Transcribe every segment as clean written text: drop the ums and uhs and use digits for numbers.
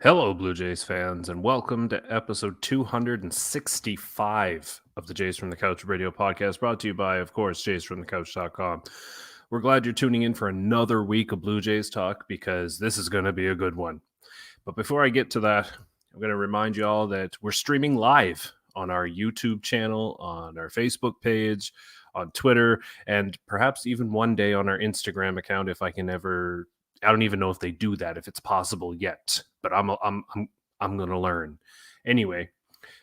Hello, Blue Jays fans, and welcome to episode 265 of the Jays from the Couch radio podcast, brought to you by, of course, jaysfromthecouch.com. We're glad you're tuning in for another week of Blue Jays talk because this is going to be a good one. But before I get to that, I'm going to remind you all that we're streaming live on our YouTube channel, on our Facebook page, on Twitter, and perhaps even one day on our Instagram account if I can ever. I don't even know if they do that, if it's possible yet, but I'm gonna learn anyway.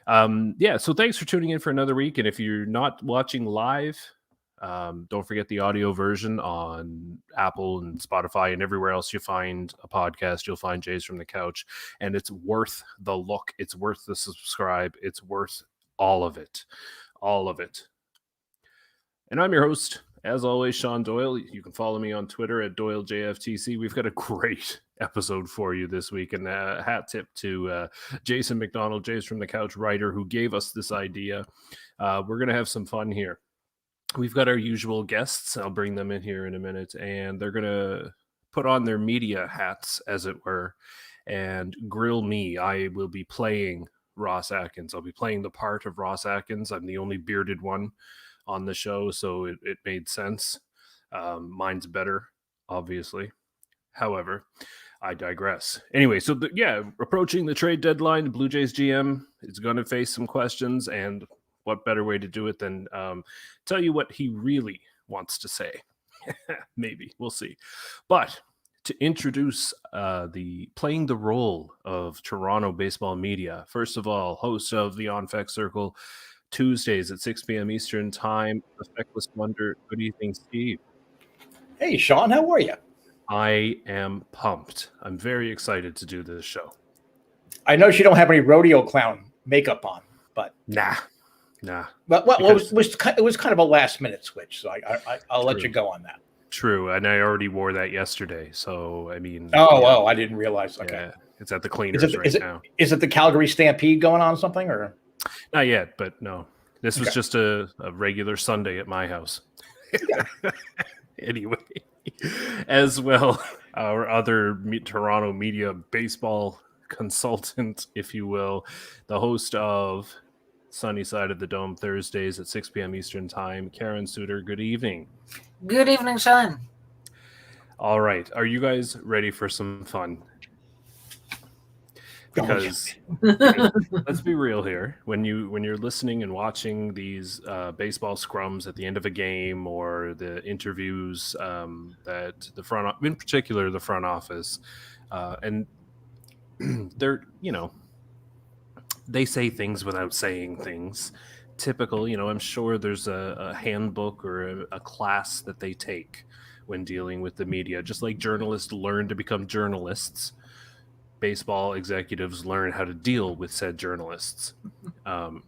So thanks for tuning in for another week. And if you're not watching live, don't forget the audio version on Apple and Spotify and everywhere else you find a podcast. You'll find Jays from the Couch, and it's worth the look. It's worth the subscribe. It's worth all of it. And I'm your host, as always, Shaun Doyle. You can follow me on Twitter at Doyle JFtC. We've got a great episode for you this week, and a hat tip to Jason McDonald, Jays from the Couch writer, who gave us this idea. We're going to have some fun here. We've got our usual guests. I'll bring them in here in a minute, and they're going to put on their media hats, as it were, and grill me. I will be playing Ross Atkins. I'll be playing the part of Ross Atkins. I'm the only bearded one on the show, so it made sense. Mine's better, obviously. However, I digress. Anyway, so approaching the trade deadline, the Blue Jays GM is going to face some questions, and what better way to do it than tell you what he really wants to say. Maybe, we'll see. But to introduce playing the role of Toronto baseball media, first of all, host of the On Fec Circle, Tuesdays at 6 p.m. Eastern Time, the Feckless Wonder. Good evening, Steve. Hey, Shaun, how are you? I am pumped. I'm very excited to do this show. I know you don't have any rodeo clown makeup on, but nah. But it was kind of a last minute switch, so I'll let you go on that. True, and I already wore that yesterday, so I mean. Oh, I didn't realize. Okay, yeah, it's at the cleaners now. Is it the Calgary Stampede going on something or? Not yet, but no. This was just a regular Sunday at my house. Anyway, as well, our other Toronto media baseball consultant, if you will, the host of Sunny Side of the Dome Thursdays at 6 p.m. Eastern Time, Karen Suter. Good evening. Good evening, Shaun. All right. Are you guys ready for some fun? Because let's be real here. When you're listening and watching these baseball scrums at the end of a game, or the interviews that the front office, and they're they say things without saying things. Typical, I'm sure there's a handbook or a class that they take when dealing with the media, just like journalists learn to become journalists. Baseball executives learn how to deal with said journalists. And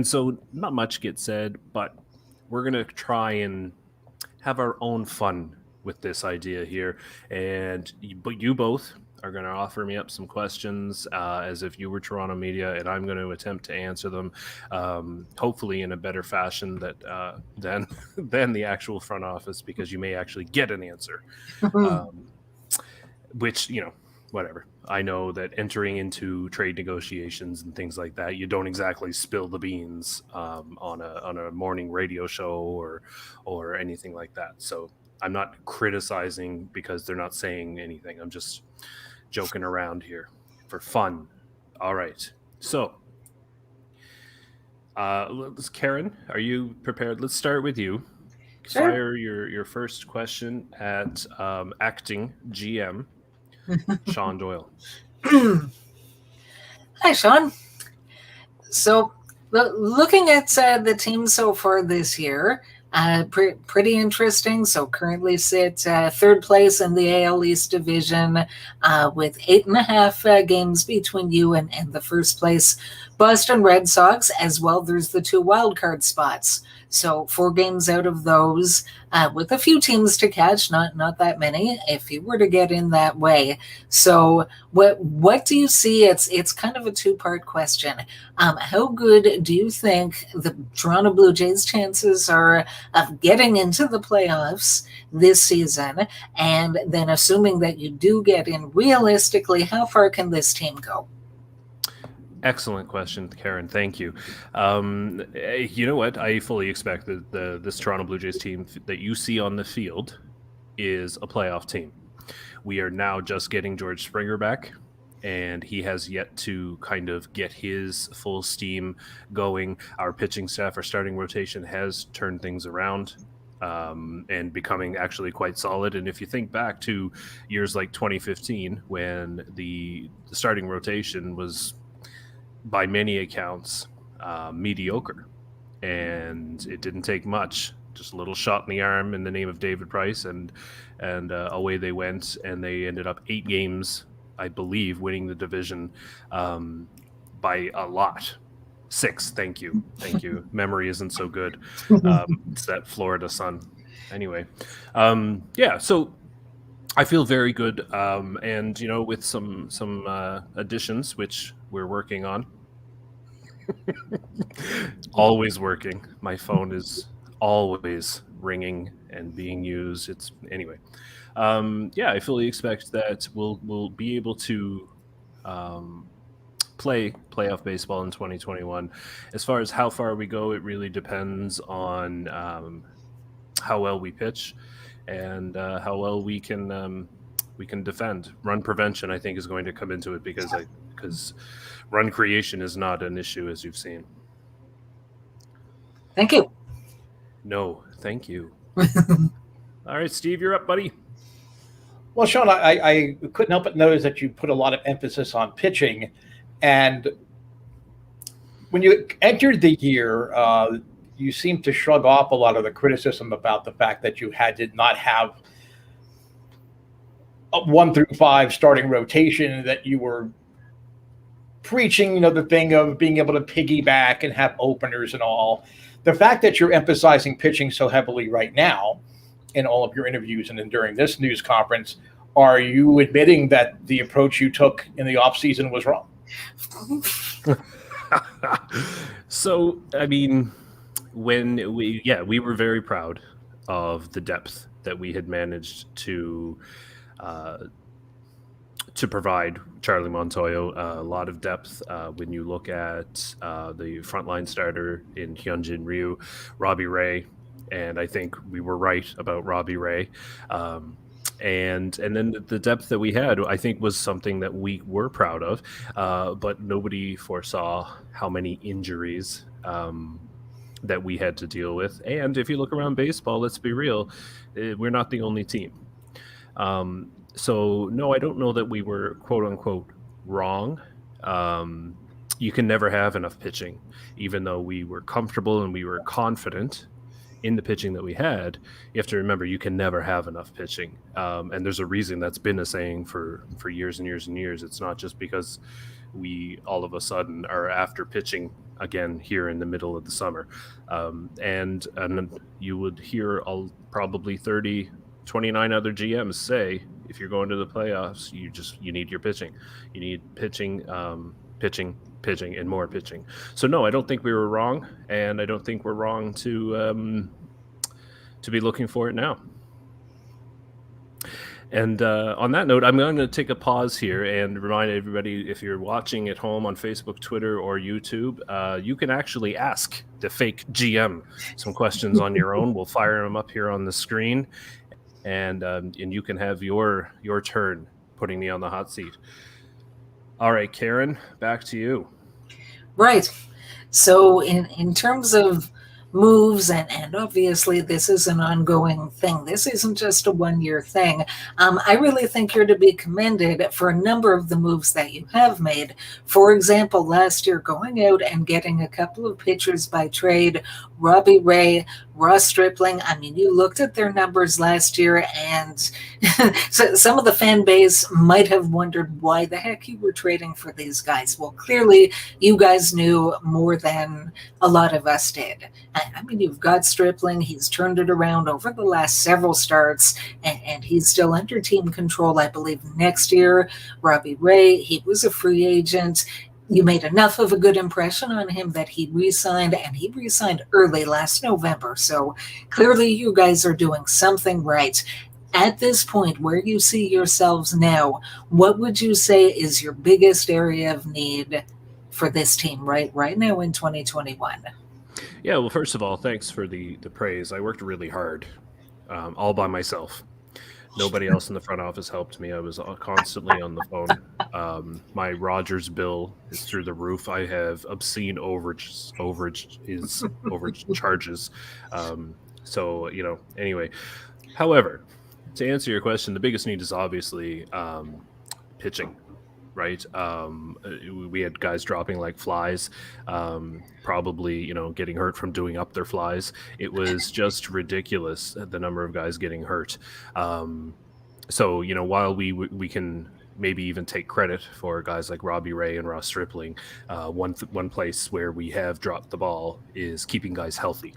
so not much gets said, but we're going to try and have our own fun with this idea here. But you both are going to offer me up some questions as if you were Toronto media, and I'm going to attempt to answer them, hopefully in a better fashion than the actual front office, because you may actually get an answer, which, whatever. I know that entering into trade negotiations and things like that, you don't exactly spill the beans on a morning radio show or anything like that. So I'm not criticizing because they're not saying anything. I'm just joking around here for fun. All right. So, Karen, are you prepared? Let's start with you. Sure. Fire your first question at acting GM. Shaun Doyle. Hi, Shaun. So, looking at the team so far this year, pretty interesting. So, currently sits third place in the AL East division with 8.5 games between you and the first place. Boston Red Sox as well. There's the 2 wildcard spots. So 4 games out of those, with a few teams to catch, not that many, if you were to get in that way. So what do you see? It's kind of a 2-part question. How good do you think the Toronto Blue Jays' chances are of getting into the playoffs this season? And then assuming that you do get in, realistically, how far can this team go? Excellent question, Karen. Thank you. You know what? I fully expect that this Toronto Blue Jays team that you see on the field is a playoff team. We are now just getting George Springer back, and he has yet to kind of get his full steam going. Our pitching staff, our starting rotation has turned things around. And becoming actually quite solid. And if you think back to years like 2015, when the starting rotation was, by many accounts, mediocre, and it didn't take much, just a little shot in the arm in the name of David Price, and away they went, and they ended up 8 games, I believe, winning the division by a lot. 6, thank you. Memory isn't so good. It's that Florida sun. Anyway, so I feel very good, and with some additions which we're working on. Always working. My phone is always ringing and being used. I fully expect that we'll be able to play playoff baseball in 2021. As far as how far we go, it really depends on how well we pitch and how well we can defend. Run prevention, I think, is going to come into it because run creation is not an issue, as you've seen. Thank you. No, thank you. All right, Steve, you're up, buddy. Well, Shaun, I couldn't help but notice that you put a lot of emphasis on pitching. And when you entered the year, you seemed to shrug off a lot of the criticism about the fact that you did not have a 1 through 5 starting rotation, that you were preaching, the thing of being able to piggyback and have openers and all. The fact that you're emphasizing pitching so heavily right now in all of your interviews and then during this news conference, are you admitting that the approach you took in the offseason was wrong? So, I mean, when we were very proud of the depth that we had managed to provide Charlie Montoyo. A lot of depth when you look at the frontline starter in Hyunjin Ryu, Robbie Ray, and I think we were right about Robbie Ray. And then the depth that we had, I think, was something that we were proud of, but nobody foresaw how many injuries that we had to deal with. And if you look around baseball, let's be real, we're not the only team. So, no, I don't know that we were, quote unquote, wrong. You can never have enough pitching, even though we were comfortable and we were confident in the pitching that we had. You have to remember, you can never have enough pitching. And there's a reason that's been a saying for years and years and years. It's not just because we all of a sudden are after pitching again here in the middle of the summer. And you would hear probably 29 other GMs say, if you're going to the playoffs, you need your pitching. You need pitching, pitching, and more pitching. So no, I don't think we were wrong, and I don't think we're wrong to be looking for it now. And on that note, I'm going to take a pause here and remind everybody, if you're watching at home on Facebook, Twitter, or YouTube, you can actually ask the fake GM some questions on your own. We'll fire them up here on the screen, and you can have your turn putting me on the hot seat. All right, Karen, back to you. Right. So in terms of moves, and obviously this is an ongoing thing. This isn't just a one-year thing. I really think you're to be commended for a number of the moves that you have made. For example, last year going out and getting a couple of pitchers by trade, Robbie Ray, Ross Stripling. I mean, you looked at their numbers last year, and so some of the fan base might have wondered why the heck you were trading for these guys. Well, clearly you guys knew more than a lot of us did. I mean, you've got Stripling. He's turned it around over the last several starts, and he's still under team control, I believe, next year. Robbie Ray, he was a free agent. You made enough of a good impression on him that he re-signed, and he re-signed early last November. So clearly you guys are doing something right. At this point, where you see yourselves now, what would you say is your biggest area of need for this team right now in 2021? Yeah, well, first of all, thanks for the praise. I worked really hard, all by myself. Nobody else in the front office helped me. I was constantly on the phone. My Rogers bill is through the roof. I have obscene overage charges. So, anyway. However, to answer your question, the biggest need is obviously pitching. Right, we had guys dropping like flies, probably getting hurt from doing up their flies. It was just ridiculous, the number of guys getting hurt. So while we can maybe even take credit for guys like Robbie Ray and Ross Stripling, one place where we have dropped the ball is keeping guys healthy.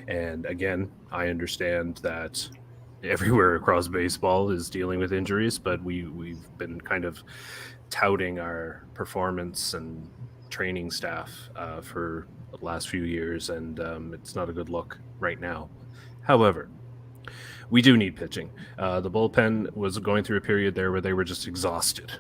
And again, I understand that everywhere across baseball is dealing with injuries, but we've been kind of touting our performance and training staff for the last few years, and it's not a good look right now. However, we do need pitching. The bullpen was going through a period there where they were just exhausted.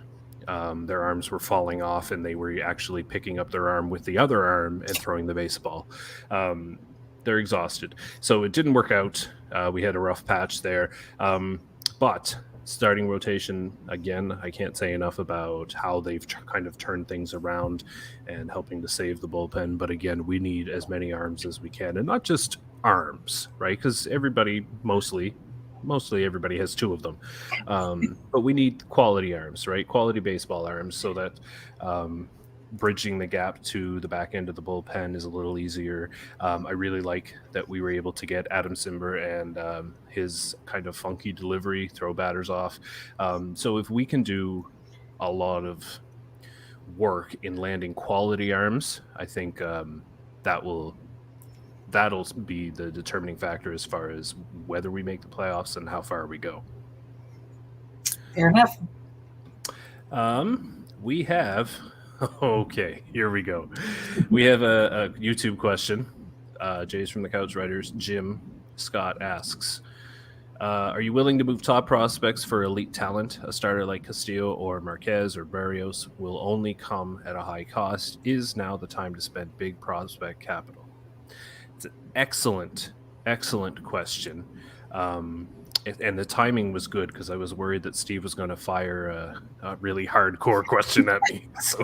Their arms were falling off, and they were actually picking up their arm with the other arm and throwing the baseball. They're exhausted. So it didn't work out. We had a rough patch there. But starting rotation, again, I can't say enough about how they've kind of turned things around and helping to save the bullpen. But again, we need as many arms as we can, and not just arms, right? Because everybody, mostly everybody has two of them. But we need quality arms, right? Quality baseball arms, so that bridging the gap to the back end of the bullpen is a little easier. I really like that we were able to get Adam Simber and his kind of funky delivery, throw batters off. So if we can do a lot of work in landing quality arms, I think that'll be the determining factor as far as whether we make the playoffs and how far we go. Fair enough. We have... Okay, here we go. We have a YouTube question. Jay's from the Couch Writers. Jim Scott asks, are you willing to move top prospects for elite talent? A starter like Castillo or Marquez or Barrios will only come at a high cost. Is now the time to spend big prospect capital? It's an excellent question. And the timing was good because I was worried that Steve was going to fire a really hardcore question at me. So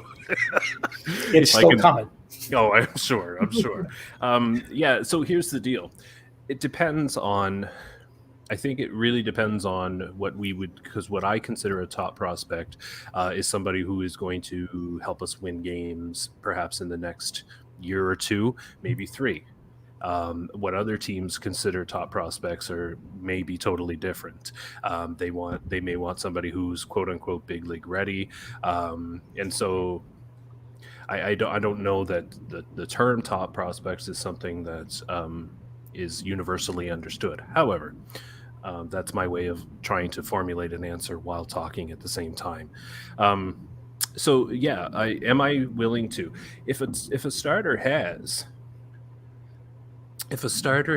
it's still coming. Oh, I'm sure. Yeah. So here's the deal. It depends on. I think it really depends on what we would, because what I consider a top prospect is somebody who is going to help us win games, perhaps in the next year or two, maybe 3. What other teams consider top prospects are maybe totally different. They may want somebody who's quote unquote big league ready, and so I don't know that the term top prospects is something that is universally understood. However, that's my way of trying to formulate an answer while talking at the same time. So yeah, am I willing to, if a starter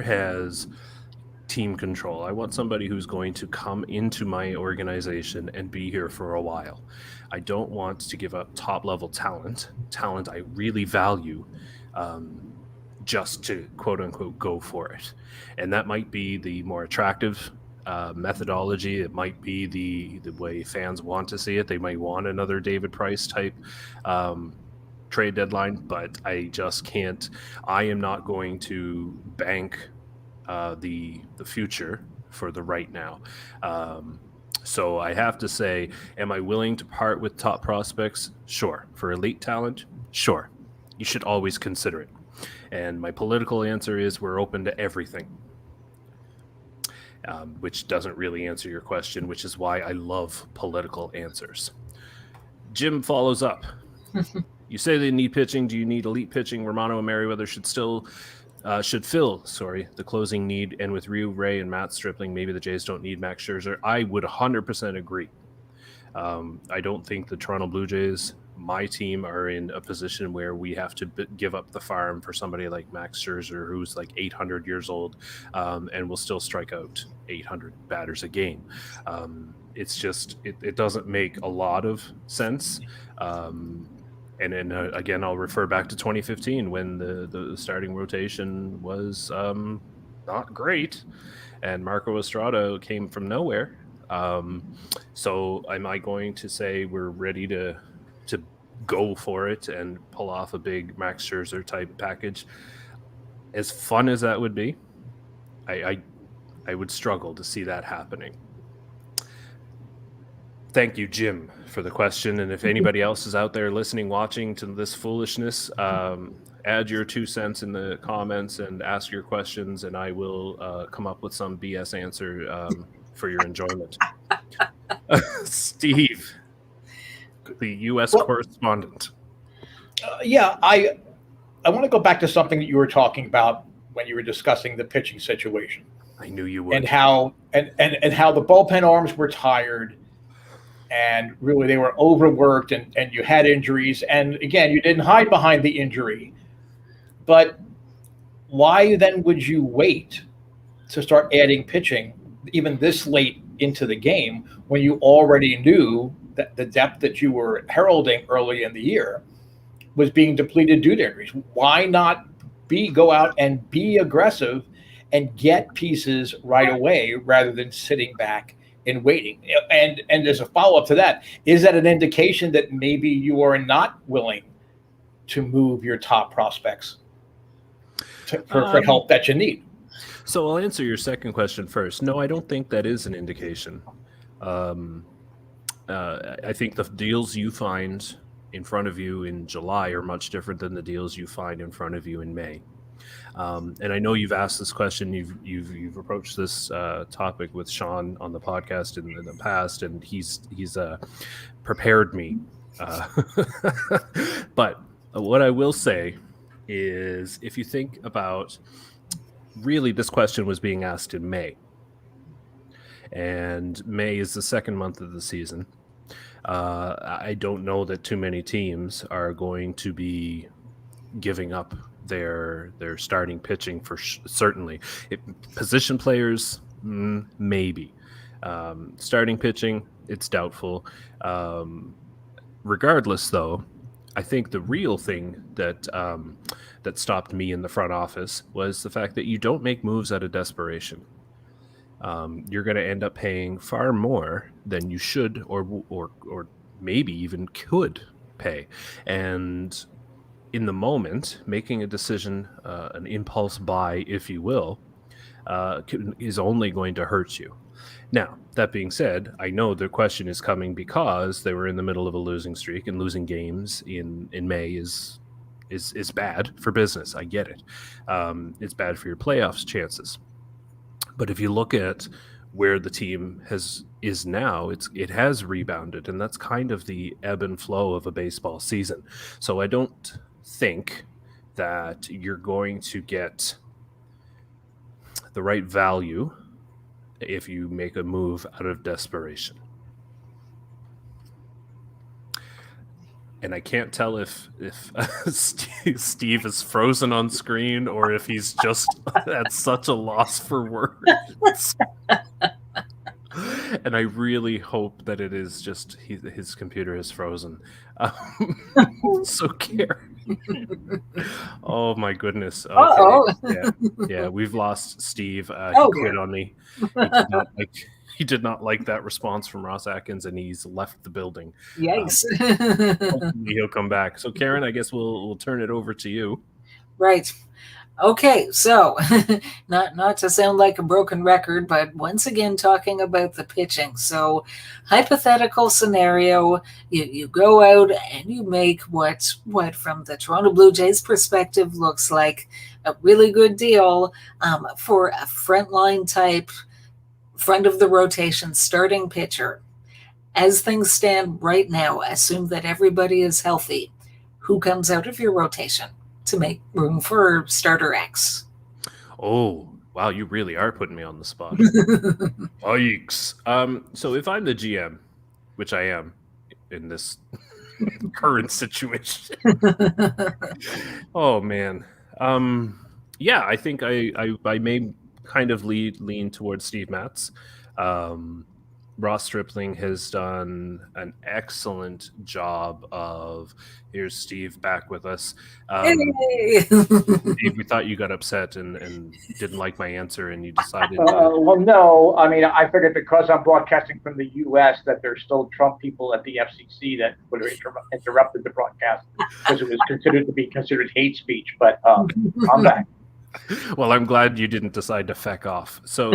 has team control, I want somebody who's going to come into my organization and be here for a while. I don't want to give up top level talent I really value, just to quote unquote go for it. And that might be the more attractive methodology. It might be the way fans want to see it. They might want another David Price type trade deadline, but I just can't. I am not going to bank the future for the right now. So I have to say, am I willing to part with top prospects? Sure. For elite talent? Sure. You should always consider it. And my political answer is we're open to everything, which doesn't really answer your question, which is why I love political answers. Jim follows up. You say they need pitching. Do you need elite pitching? Romano and Merriweather should fill the closing need. And with Ryu Ray and Matt Stripling, maybe the Jays don't need Max Scherzer. I would 100% agree. I don't think the Toronto Blue Jays, my team, are in a position where we have to give up the farm for somebody like Max Scherzer, who's like 800 years old and will still strike out 800 batters a game. It's just, it doesn't make a lot of sense. And then again, I'll refer back to 2015 when the starting rotation was not great, and Marco Estrada came from nowhere. So am I going to say we're ready to go for it and pull off a big Max Scherzer type package? As fun as that would be, I would struggle to see that happening. Thank you, Jim, for the question. And if anybody else is out there listening, watching to this foolishness, add your 2 cents in the comments and ask your questions, and I will come up with some BS answer for your enjoyment. Steve, the U.S. correspondent. I want to go back to something that you were talking about when you were discussing the pitching situation. I knew you would. And how the bullpen arms were tired. And really, they were overworked, and you had injuries. And again, you didn't hide behind the injury. But why then would you wait to start adding pitching even this late into the game when you already knew that the depth that you were heralding early in the year was being depleted due to injuries? Why not go out and be aggressive and get pieces right away rather than sitting back and waiting? And as a follow-up to that, is that an indication that maybe you are not willing to move your top prospects for help that you need? So I'll answer your second question first. No, I don't think that is an indication. I think the deals you find in front of you in July are much different than the deals you find in front of you in May. And I know you've asked this question, you've approached this topic with Shaun on the podcast in the past, and he's prepared me. But what I will say is, if you think about, really, this question was being asked in May, and May is the second month of the season. I don't know that too many teams are going to be giving up their starting pitching for certainly. Position players, maybe. Starting pitching, it's doubtful. Regardless, though, I think the real thing that stopped me in the front office was the fact that you don't make moves out of desperation. You're going to end up paying far more than you should or maybe even could pay. And in the moment, making a decision, an impulse buy, if you will, is only going to hurt you. Now, that being said, I know the question is coming because they were in the middle of a losing streak, and losing games in May is bad for business. I get it. It's bad for your playoffs chances. But if you look at where the team is now, it has rebounded, and that's kind of the ebb and flow of a baseball season. So I don't think that you're going to get the right value if you make a move out of desperation. And I can't tell if Steve is frozen on screen or if he's just at such a loss for words. And I really hope that it is just his computer is frozen. So care. Oh my goodness. Okay. Yeah, we've lost Steve. He quit on me. he did not like that response from Ross Atkins, and he's left the building. Yikes. Hopefully he'll come back. So, Karen, I guess we'll turn it over to you. Right. Okay, so not to sound like a broken record, but once again talking about the pitching. So, hypothetical scenario: you go out and you make what from the Toronto Blue Jays perspective looks like a really good deal for a frontline type, front of the rotation starting pitcher. As things stand right now, assume that everybody is healthy. Who comes out of your rotation to make room for starter X? Oh, wow, you really are putting me on the spot. Yikes. So if I'm the GM, which I am in this current situation, oh man. Yeah, I think I may kind of lean towards Steve Matz. Ross Stripling has done an excellent job of, here's Steve back with us. Hey! Steve, we thought you got upset and didn't like my answer, and you decided to... Well, no. I mean, I figured because I'm broadcasting from the U.S. that there's still Trump people at the FCC that would have interrupted the broadcast because it was considered hate speech. But I'm back. Well, I'm glad you didn't decide to feck off. So...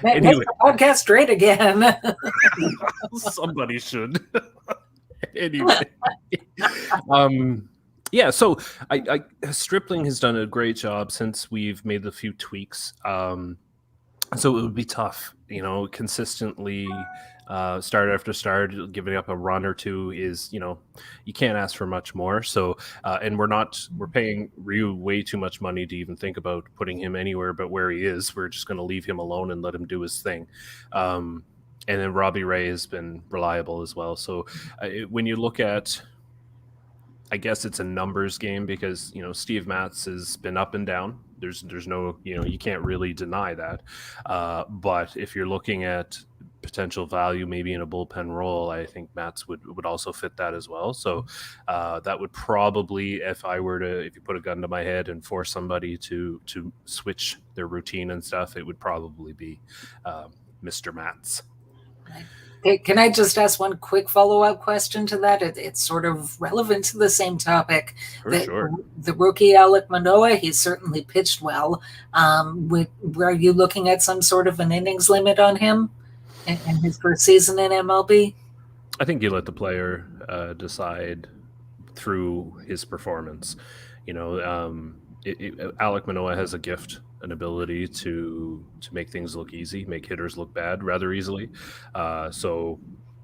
Make the podcast straight again. Somebody should. Anyway. Yeah, so I Stripling has done a great job since we've made the few tweaks. So it would be tough, consistently start after start, giving up a run or two is, you can't ask for much more. So, and we're paying Ryu way too much money to even think about putting him anywhere but where he is. We're just going to leave him alone and let him do his thing. And then Robbie Ray has been reliable as well. So when you look at, I guess it's a numbers game because, Steve Matz has been up and down. There's no, you can't really deny that. But if you're looking at potential value, maybe in a bullpen role, I think Matz would also fit that as well. So that would probably, if you put a gun to my head and force somebody to switch their routine and stuff, it would probably be Mr. Matz. Hey, can I just ask one quick follow-up question to that? It's sort of relevant to the same topic. Sure. The rookie Alek Manoah, he's certainly pitched well. Were you looking at some sort of an innings limit on him in his first season in MLB? I think you let the player decide through his performance. Alek Manoah has a gift, an ability to make things look easy, make hitters look bad rather easily. So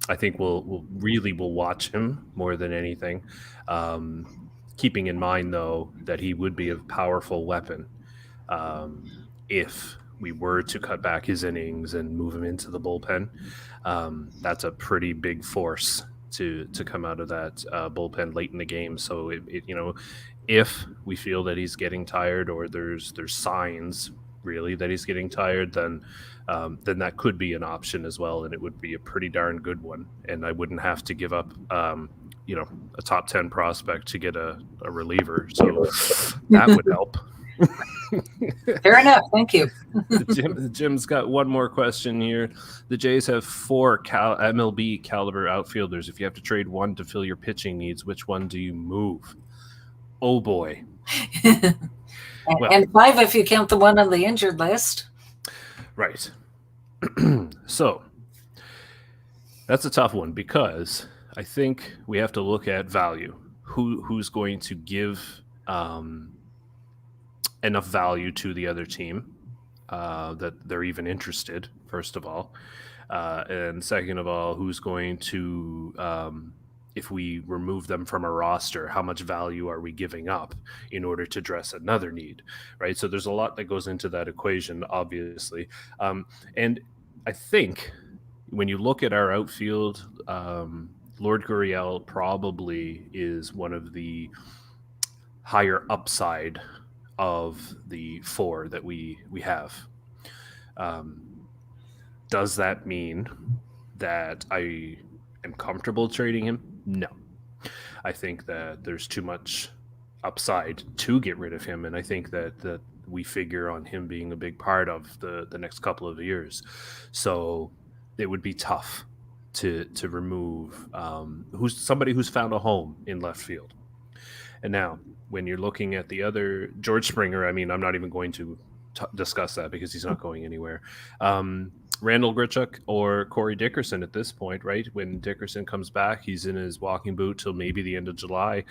I think we'll watch him more than anything. Keeping in mind though that he would be a powerful weapon if we were to cut back his innings and move him into the bullpen. That's a pretty big force to come out of that bullpen late in the game. So if we feel that he's getting tired or there's signs really that he's getting tired, then that could be an option as well, and it would be a pretty darn good one. And I wouldn't have to give up a top 10 prospect to get a reliever. So that would help. Fair enough. Thank you. Jim's got one more question here. The Jays have 4 MLB caliber outfielders. If you have to trade one to fill your pitching needs, which one do you move? Oh boy. And 5 if you count the one on the injured list. Right. So that's a tough one because I think we have to look at value. Who's going to give enough value to the other team that they're even interested, first of all. And second of all, who's going to, if we remove them from a roster, how much value are we giving up in order to address another need, right? So there's a lot that goes into that equation, obviously. And I think when you look at our outfield, Lord Gurriel probably is one of the higher upside of the 4 that we have. Does that mean that I am comfortable trading him? No. I think that there's too much upside to get rid of him, and I think that we figure on him being a big part of the next couple of years. So it would be tough to remove somebody who's found a home in left field. And now, when you're looking at the other George Springer, I mean, I'm not even going to discuss that because he's not going anywhere. Randall Grichuk or Corey Dickerson at this point, right? When Dickerson comes back, he's in his walking boot till maybe the end of July.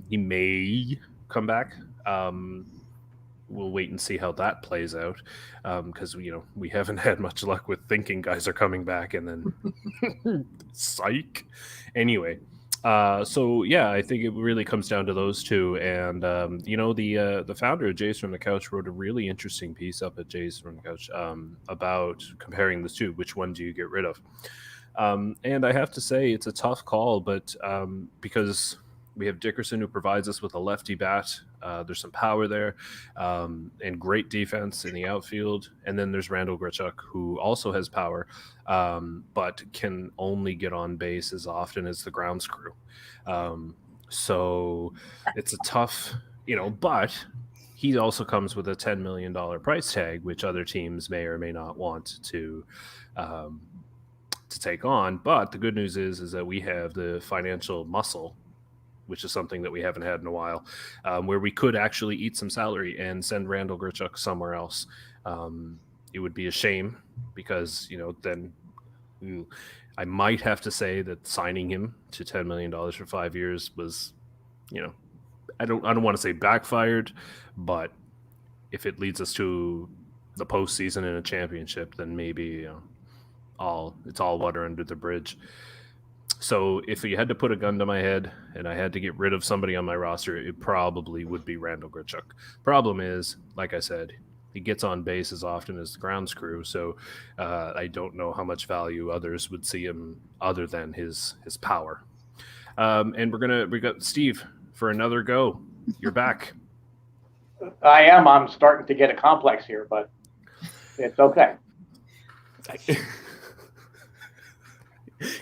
He may come back. We'll wait and see how that plays out, because we haven't had much luck with thinking guys are coming back and then psych. Anyway. So yeah, I think it really comes down to those two, and the founder of Jays from the Couch wrote a really interesting piece up at Jays from the Couch about comparing the two. Which one do you get rid of? And I have to say it's a tough call, but because we have Dickerson, who provides us with a lefty bat. There's some power there, and great defense in the outfield. And then there's Randall Grichuk, who also has power, but can only get on base as often as the grounds crew. So it's a tough, but he also comes with a $10 million price tag, which other teams may or may not want to take on. But the good news is that we have the financial muscle, which is something that we haven't had in a while, where we could actually eat some salary and send Randall Grichuk somewhere else. It would be a shame because, then I might have to say that signing him to $10 million for 5 years was, I don't want to say backfired, but if it leads us to the postseason and a championship, then maybe it's all water under the bridge. So if you had to put a gun to my head and I had to get rid of somebody on my roster, it probably would be Randall Grichuk. Problem is, like I said, he gets on base as often as the grounds crew, so I don't know how much value others would see him other than his power. And we got Steve for another go. You're back. I am. I'm starting to get a complex here, but it's okay.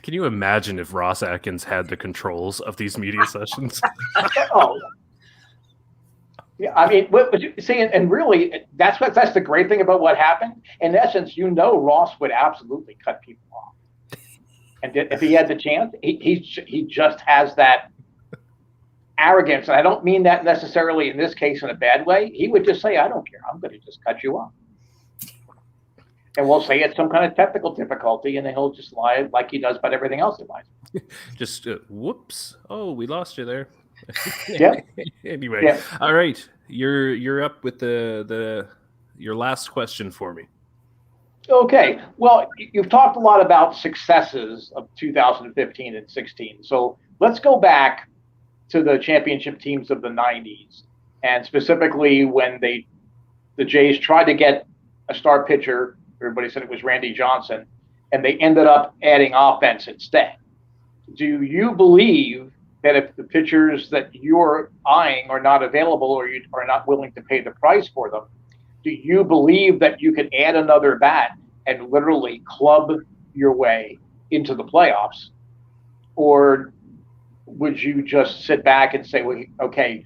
Can you imagine if Ross Atkins had the controls of these media sessions? Oh. Yeah, I mean, see, and really, that's the great thing about what happened. In essence, Ross would absolutely cut people off, and if he had the chance, he just has that arrogance, and I don't mean that necessarily in this case in a bad way. He would just say, "I don't care. I'm going to just cut you off." And we'll say it's some kind of technical difficulty, and then he'll just lie like he does about everything else he lies. Just whoops! Oh, we lost you there. Yeah. Anyway, yeah. All right, you're up with your last question for me. Okay. Well, you've talked a lot about successes of 2015 and 16. So let's go back to the championship teams of the 90s, and specifically when the Jays tried to get a star pitcher. Everybody said it was Randy Johnson, and they ended up adding offense instead. Do you believe that if the pitchers that you're eyeing are not available or you are not willing to pay the price for them, do you believe that you could add another bat and literally club your way into the playoffs? Or would you just sit back and say, well, okay,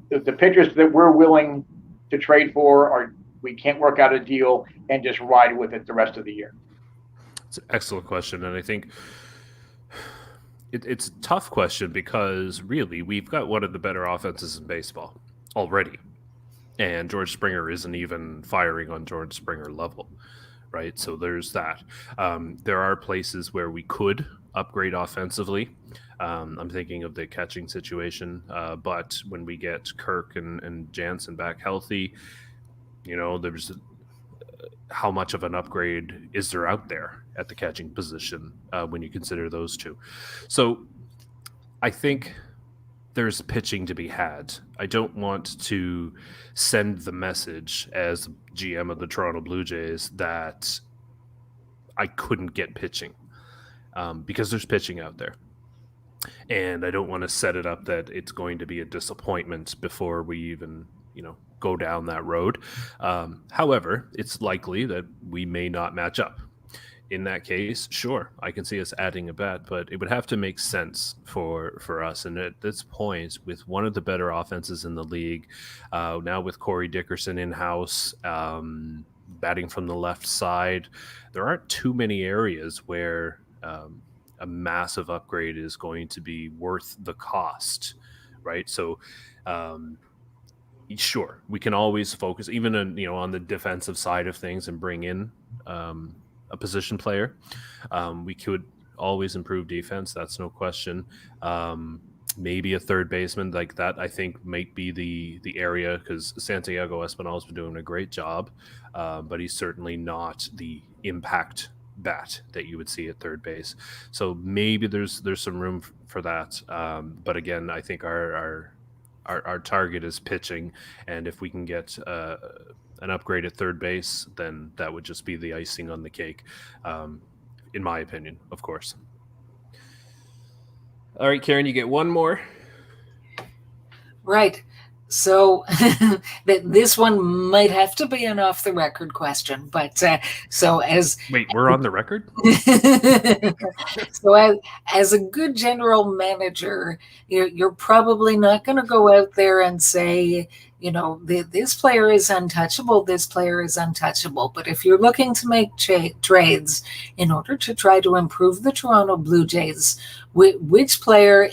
the pitchers that we're willing to trade for we can't work out a deal and just ride with it the rest of the year? It's an excellent question. And I think it's a tough question because really we've got one of the better offenses in baseball already. And George Springer isn't even firing on George Springer level, right? So there's that. There are places where we could upgrade offensively. I'm thinking of the catching situation. But when we get Kirk and Jansen back healthy, there's how much of an upgrade is there out there at the catching position when you consider those two? So I think there's pitching to be had. I don't want to send the message as GM of the Toronto Blue Jays that I couldn't get pitching because there's pitching out there. And I don't want to set it up that it's going to be a disappointment before we even, go down that road. However, it's likely that we may not match up. in that case, sure, I can see us adding a bat, but it would have to make sense for us. And at this point, with one of the better offenses in the league, now with Corey Dickerson in house, batting from the left side, there aren't too many areas where a massive upgrade is going to be worth the cost, right? So, sure, we can always focus even on the defensive side of things and bring in a position player. We could always improve defense. That's no question. Maybe a third baseman like that, I think, might be the area, because Santiago Espinal's been doing a great job, but he's certainly not the impact bat that you would see at third base. So maybe there's some room for that. But again, I think our target is pitching, and if we can get an upgrade at third base, then that would just be the icing on the cake, in my opinion, of course. All right, Karen, you get one more. Right. So this one might have to be an off-the-record question, but Wait, we're on the record? So as a good general manager, you're probably not going to go out there and say, this player is untouchable, this player is untouchable. But if you're looking to make trades in order to try to improve the Toronto Blue Jays, which player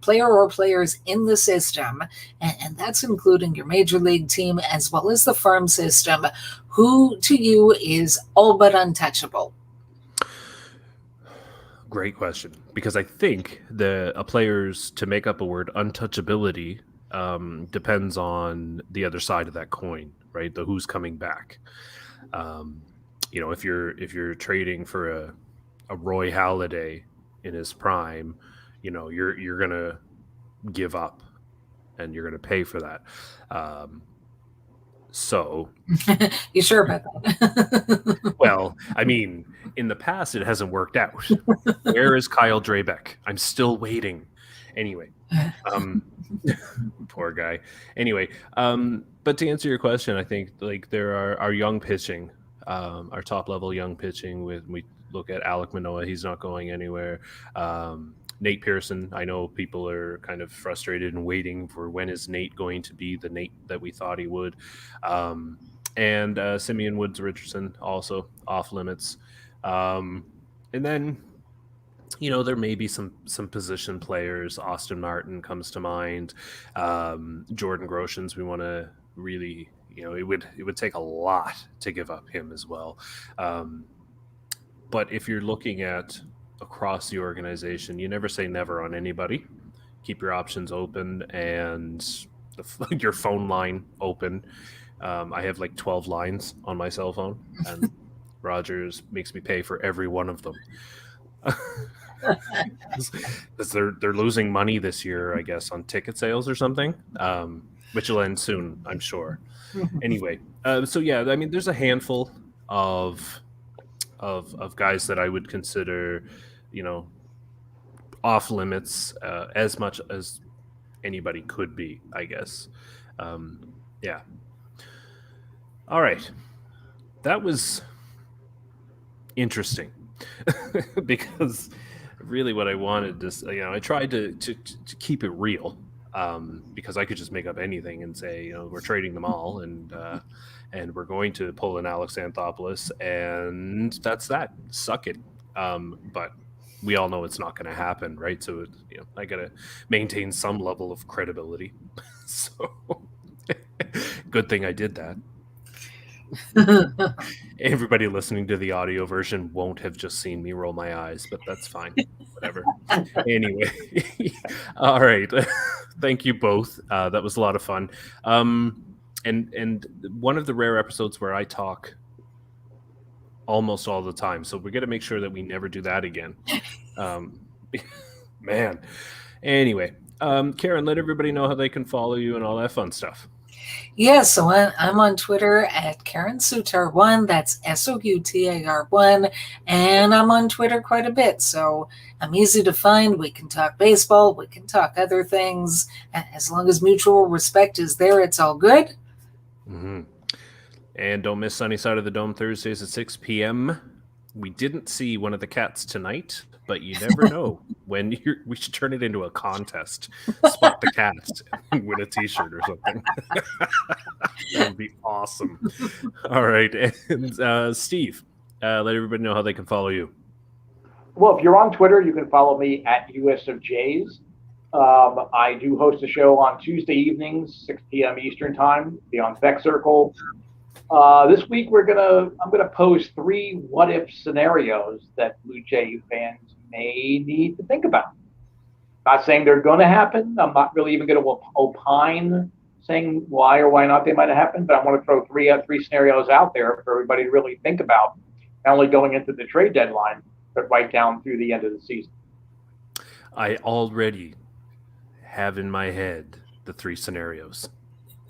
or players in the system, and that's including your major league team as well as the farm system, who to you is all but untouchable? Great question, because I think a player's, to make up a word, untouchability, depends on the other side of that coin, right? The who's coming back. If you're trading for a Roy Halladay in his prime, you're gonna give up, and you're gonna pay for that. So, you sure about that? Well, I mean, in the past, it hasn't worked out. Where is Kyle Drabeck? I'm still waiting. Anyway, poor guy. Anyway, but to answer your question, I think there are our young pitching, our top level young pitching. We look at Alek Manoah, he's not going anywhere. Nate Pearson, I know people are kind of frustrated and waiting for when is Nate going to be the Nate that we thought he would. And Simeon Woods Richardson also off limits. And then, there may be some position players. Austin Martin comes to mind. Jordan Groshans, we want to really, it would take a lot to give up him as well. But if you're looking at across the organization, you never say never on anybody. Keep your options open and your phone line open. I have 12 lines on my cell phone, and Rogers makes me pay for every one of them. Because they're losing money this year, I guess, on ticket sales or something, which will end soon, I'm sure. Anyway, so yeah, I mean, there's a handful of guys that I would consider, off limits, as much as anybody could be, I guess. Yeah. All right. That was interesting because really what I wanted to, I tried to keep it real, because I could just make up anything and say, we're trading them all and we're going to pull an Alex Anthopoulos, and that's that. Suck it. But we all know it's not going to happen, right? So, I got to maintain some level of credibility. So good thing I did that. Everybody listening to the audio version won't have just seen me roll my eyes, but that's fine. Whatever. Anyway, all right. Thank you both. That was a lot of fun. And one of the rare episodes where I talk almost all the time, so we're gonna make sure that we never do that again. Man. Anyway, Karen, let everybody know how they can follow you and all that fun stuff. Yeah, so I'm on Twitter at Karen Soutar1. That's SOUTAR1. And I'm on Twitter quite a bit. So I'm easy to find. We can talk baseball. We can talk other things. As long as mutual respect is there, it's all good. Mm-hmm. And don't miss Sunny Side of the Dome Thursdays at 6 p.m. we didn't see one of the cats tonight, but you never know when we should turn it into a contest. Spot the cats and win a t-shirt or something. That would be awesome. All right. And Steve, let everybody know how they can follow you. Well, if you're on Twitter, you can follow me at US of J's. I do host a show on Tuesday evenings, 6 p.m. Eastern time, be on Beck Circle. This week I'm gonna pose 3 what-if scenarios that Blue Jay fans may need to think about. Not saying they're going to happen. I'm not really even going to opine saying why or why not they might have happened, but I want to throw three scenarios out there for everybody to really think about, not only going into the trade deadline, but right down through the end of the season. I already have in my head the 3 scenarios,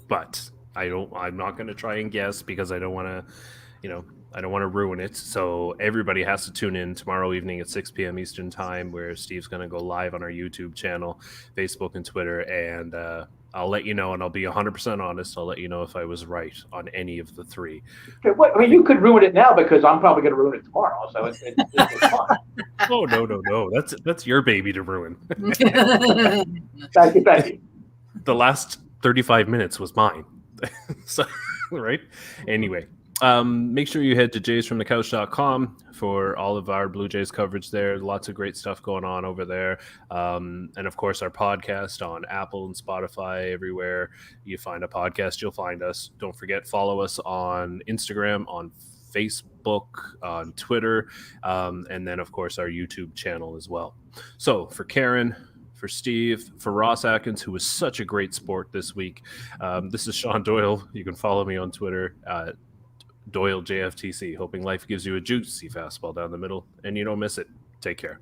but I'm not going to try and guess because I don't want to ruin it. So everybody has to tune in tomorrow evening at 6 p.m. Eastern time, where Steve's going to go live on our YouTube channel, Facebook, and Twitter. And I'll let you know, and I'll be 100% honest. I'll let you know if I was right on any of the 3. Okay, I mean, you could ruin it now because I'm probably going to ruin it tomorrow. So it's fine. Oh, no. That's your baby to ruin. Thank you. The last 35 minutes was mine. So, right? Anyway. Make sure you head to jaysfromthecouch.com for all of our Blue Jays coverage there. Lots of great stuff going on over there. And of course, our podcast on Apple and Spotify, everywhere you find a podcast, you'll find us. Don't forget, follow us on Instagram, on Facebook, on Twitter, and then, of course, our YouTube channel as well. So for Karen, for Steve, for Ross Atkins, who was such a great sport this week, this is Shaun Doyle. You can follow me on Twitter Doyle JFtC, hoping life gives you a juicy fastball down the middle and you don't miss it. Take care.